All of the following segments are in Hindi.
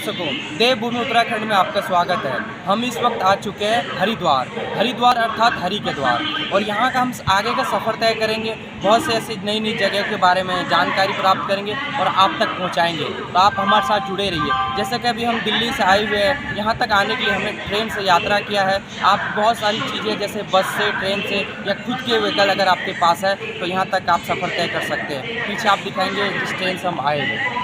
दर्शकों, देवभूमि उत्तराखंड में आपका स्वागत है। हम इस वक्त आ चुके हैं हरिद्वार अर्थात हरि के द्वार, और यहाँ का हम आगे का सफ़र तय करेंगे। बहुत से ऐसी नई नई जगह के बारे में जानकारी प्राप्त करेंगे और आप तक पहुँचाएंगे। तो आप हमारे साथ जुड़े रहिए। जैसे कि अभी हम दिल्ली से आए हुए हैं, यहाँ तक आने के लिए हमने ट्रेन से यात्रा किया है। आप बहुत सारी चीज़ें जैसे बस से, ट्रेन से या खुद के व्हीकल अगर आपके पास है तो यहाँ तक आप सफ़र तय कर सकते हैं। पीछे आप दिखाएंगे जिस ट्रेन से हम आए हैं।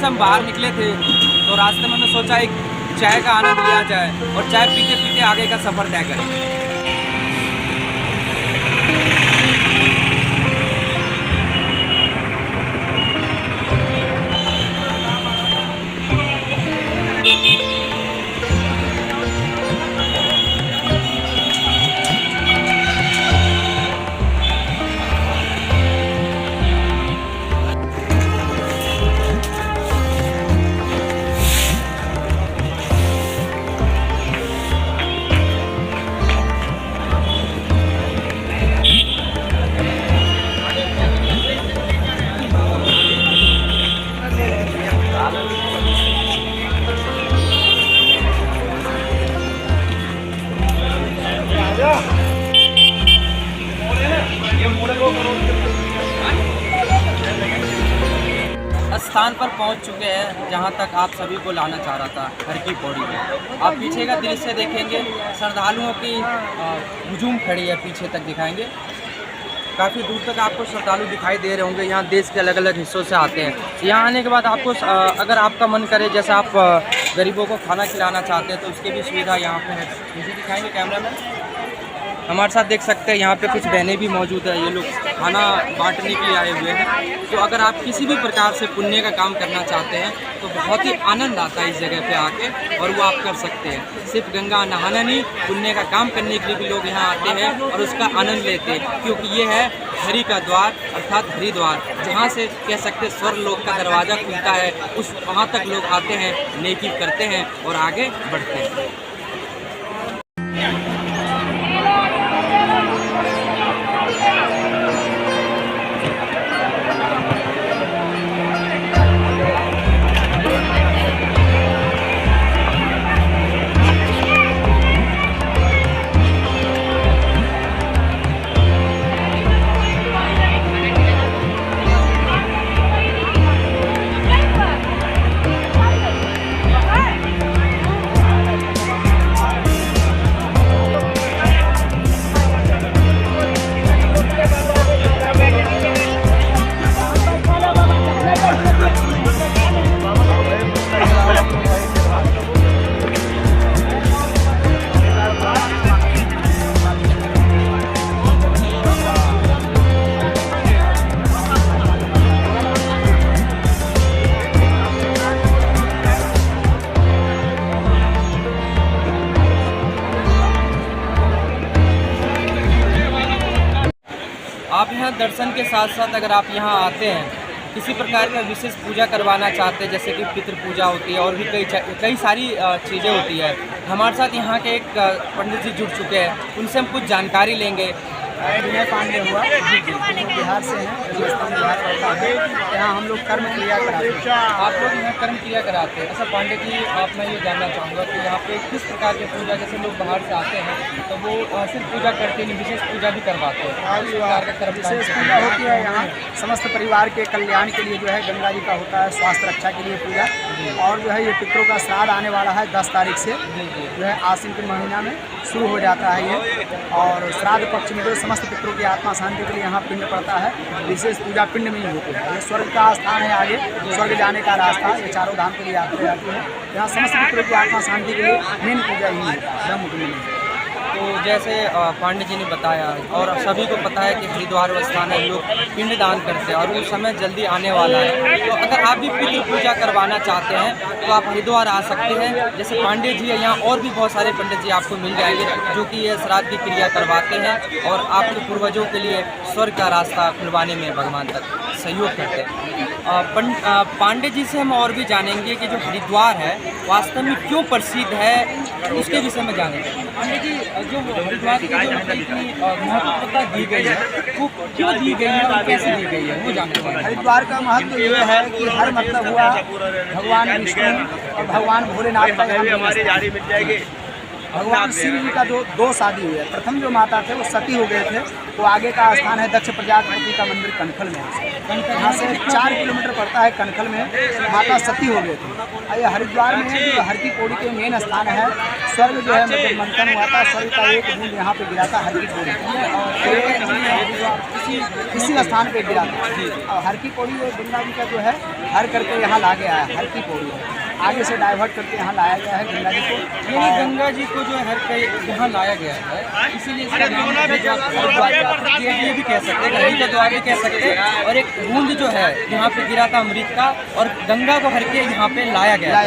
हम बाहर निकले थे तो रास्ते में हमने सोचा एक चाय का आनंद लिया जाए और चाय पीते पीते आगे का सफ़र तय करें। स्थान पर पहुंच चुके हैं जहां तक आप सभी को लाना चाह रहा था, हर की पौड़ी में। आप पीछे का दृश्य देखेंगे, श्रद्धालुओं की हुजूम खड़ी है, पीछे तक दिखाएंगे। काफ़ी दूर तक आपको श्रद्धालु दिखाई दे रहे होंगे। यहाँ देश के अलग अलग हिस्सों से आते हैं। यहाँ आने के बाद आपको अगर आपका मन करे, जैसे आप गरीबों को खाना खिलाना चाहते हैं तो उसकी भी सुविधा यहाँ पे है। मुझे दिखाएंगे कैमरा में, हमारे साथ देख सकते हैं यहाँ पे कुछ बहनें भी मौजूद है। ये लोग खाना बांटने के लिए आए हुए हैं। तो अगर आप किसी भी प्रकार से पुण्य का काम करना चाहते हैं तो बहुत ही आनंद आता है इस जगह पे आके, और वो आप कर सकते हैं। सिर्फ गंगा नहाना नहीं, पुण्य का काम करने के लिए भी लोग यहाँ आते हैं और उसका आनंद लेते हैं, क्योंकि ये है हरि का द्वार अर्थात हरिद्वार, जहाँ से कह सकते स्वर्ग लोक का दरवाज़ा खुलता है। उस वहाँ तक लोग आते हैं, नेकी करते हैं और आगे बढ़ते हैं। आप यहाँ दर्शन के साथ साथ अगर आप यहाँ आते हैं, किसी प्रकार का विशेष पूजा करवाना चाहते हैं, जैसे कि पितृ पूजा होती है और भी कई सारी चीज़ें होती है, हमारे साथ यहाँ के एक पंडित जी जुड़ चुके हैं। उनसे हम कुछ जानकारी लेंगे विनय पांडे हुआ, बिहार से हैं, बिहार पड़ता है। यहाँ हम लोग कर्म क्रिया कराते हैं। आप लोग यहाँ कर्म क्रिया कराते हैं। अच्छा पांडे जी, आप मैं ये जानना चाहूँगा कि यहाँ पे किस प्रकार की पूजा, जैसे लोग बाहर से आते हैं तो वो सिर्फ पूजा करते नहीं, विशेष पूजा भी करवाते हैं। किस प्रकार का कर्म विशेष पूजा होती है यहाँ समस्त परिवार के कल्याण के लिए, जो है गंगा जी का होता है, स्वास्थ्य रक्षा के लिए पूजा। और जो है ये पितरों का श्राद्ध आने वाला है 10 तारीख से, जो है आश्विन के महीना में शुरू हो जाता है ये। और श्राद्ध पक्ष में जो समस्त पितरों की आत्मा शांति के लिए यहाँ पिंड पड़ता है। विशेष पूजा पिंड में ही होती है। ये स्वर्ग का स्थान है, आगे स्वर्ग जाने का रास्ता, ये चारों धाम के लिए यात्रा जाती है। यहाँ समस्त पितरों की आत्मा शांति के लिए मेन पूजा ही है ब्रह्म कुंड में। तो जैसे पांडे जी ने बताया और सभी को पता है कि हरिद्वार वो स्थान है, लोग पिंड दान करते हैं और वो समय जल्दी आने वाला है। तो अगर आप भी पितृ पूजा करवाना चाहते हैं तो आप हरिद्वार आ सकते हैं। जैसे पांडे जी है, यहाँ और भी बहुत सारे पंडित जी आपको मिल जाएंगे जो कि ये श्राद्ध की क्रिया करवाते हैं और आपके पूर्वजों के लिए स्वर्ग का रास्ता खुलवाने में भगवान तक सहयोग करते हैं। पांडे जी से हम और भी जानेंगे कि जो हरिद्वार है वास्तव में क्यों प्रसिद्ध है, उसके विषय में जानेंगे। पांडे जी, जो हरिद्वार की जो इतनी महत्वता दी गई है वो क्यों दी गई है और कैसे दी गई है, वो जानते हैं। हरिद्वार का महत्व ये है कि हर मतलब हुआ भगवान विष्णु और भगवान भोलेनाथ का यहाँ भगवान शिव जी का जो 2 शादी हुई है। प्रथम जो माता थे वो सती हो गए थे, तो आगे का स्थान है दक्ष प्रजापति का मंदिर कनखल में। यहाँ से 4 किलोमीटर पड़ता है कनखल में, माता सती हो गए थे। ये हरिद्वार में जो हर की पौड़ी के मेन स्थान है, स्वर्ग जो है मतलब मंथन हुआ था, स्वर्ग का एक बूंद यहाँ पे गिरा था हर की पौड़ी, इसी स्थान पे गिरा था। और हर की पौड़ी गंगा जी का जो है हर करके यहाँ ला गया है, हर की पौड़ी आगे से डाइवर्ट करके यहाँ लाया गया है गंगा जी को। यानी गंगा जी को जो हर कहीं यहाँ लाया गया है, इसीलिए इसका नाम हरिद्वार ये भी कह सकते हैं, हरि का द्वार भी कह सकते हैं। और एक बूंद जो है यहाँ पे गिरा था अमृत का और गंगा को हर के यहाँ पे लाया गया।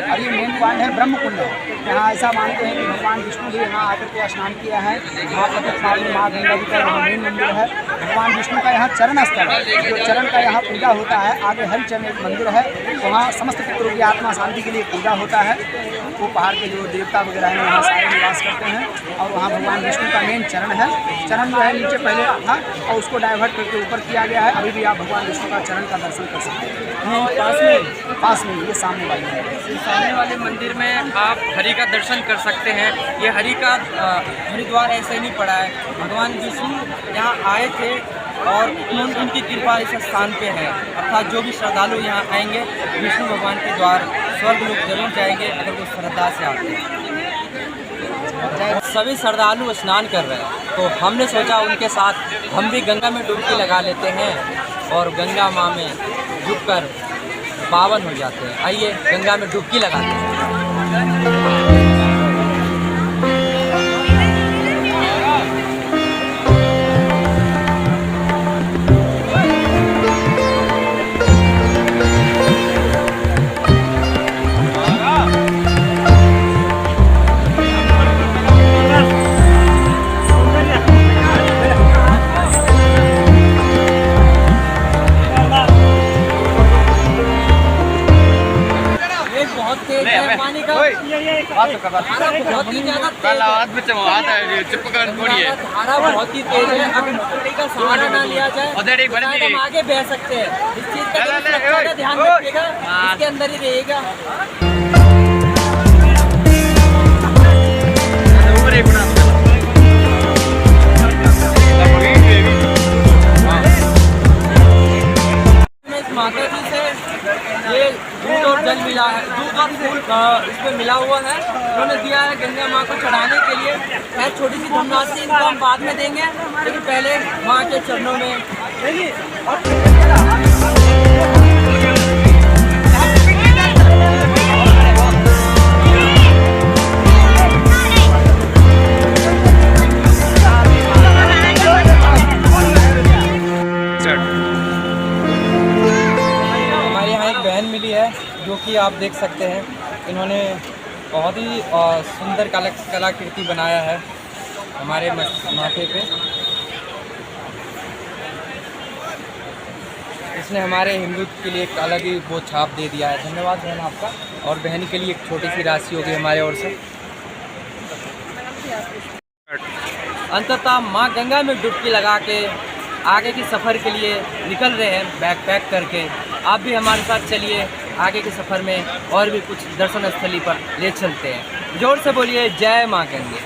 और ये मेन पॉइंट है ब्रह्म कुंड। यहाँ ऐसा मानते हैं कि भगवान विष्णु भी यहाँ आकर के स्नान किया है। माँ माँ गंगा जी का यहाँ मेन मंदिर है। भगवान विष्णु का यहाँ चरण स्थल है, जो चरण का यहाँ पूजा होता है। आगे हरिचरण एक मंदिर है, वहाँ समस्त पितरों की आत्मा शांति के लिए पूजा होता है। वो पहाड़ के जो देवता वगैरह हैं वहाँ सारे निवास करते हैं और वहाँ भगवान विष्णु का मेन चरण है। चरण जो है नीचे पहले था और उसको डाइवर्ट करके ऊपर किया गया है। अभी भी आप भगवान विष्णु का चरण का दर्शन कर सकते हैं। पास में ये सामने वाले मंदिर में आप हरि का दर्शन कर सकते हैं। ये हरि का हरिद्वार ऐसे नहीं पड़ा है, भगवान विष्णु यहाँ आए थे और उनकी कृपा इस स्थान पे है। अर्थात जो भी श्रद्धालु यहाँ आएंगे विष्णु भगवान के द्वार स्वर्ग लोग जरूर जाएंगे अगर वो श्रद्धा से आते हैं। सभी श्रद्धालु स्नान कर रहे हैं तो हमने सोचा उनके साथ हम भी गंगा में डुबकी लगा लेते हैं और गंगा माँ में झुककर पावन हो जाते हैं। आइए गंगा में डुबकी लगाते हैं। पानी का बहुत ही ज्यादा धारा बहुत ही तेज है। अगर मछली का सहारा ना लिया जाए तो हम आगे बह सकते हैं। इस चीज का ध्यान रखिएगा, इसके अंदर ही रहेगा। माता जी से ये दूध और जल मिला है, दूध और फूल इसमें मिला हुआ है, उन्होंने दिया है गंगा माँ को चढ़ाने के लिए। है छोटी सी धनराशि इनको हम बाद में देंगे, लेकिन पहले माँ के चरणों में मिली है जो कि आप देख सकते हैं। इन्होंने बहुत ही सुंदर कलाकृति बनाया है हमारे माथे पे। इसने हमारे हिंदू के लिए एक अलग ही वो छाप दे दिया है। धन्यवाद बहन आपका। और बहन के लिए एक छोटी सी राशि होगी हमारे ओर से। अंततः माँ गंगा में डुबकी लगा के आगे के सफ़र के लिए निकल रहे हैं बैग पैक करके। आप भी हमारे साथ चलिए, आगे के सफ़र में और भी कुछ दर्शन स्थली पर ले चलते हैं। जोर से बोलिए जय माँ गंगे।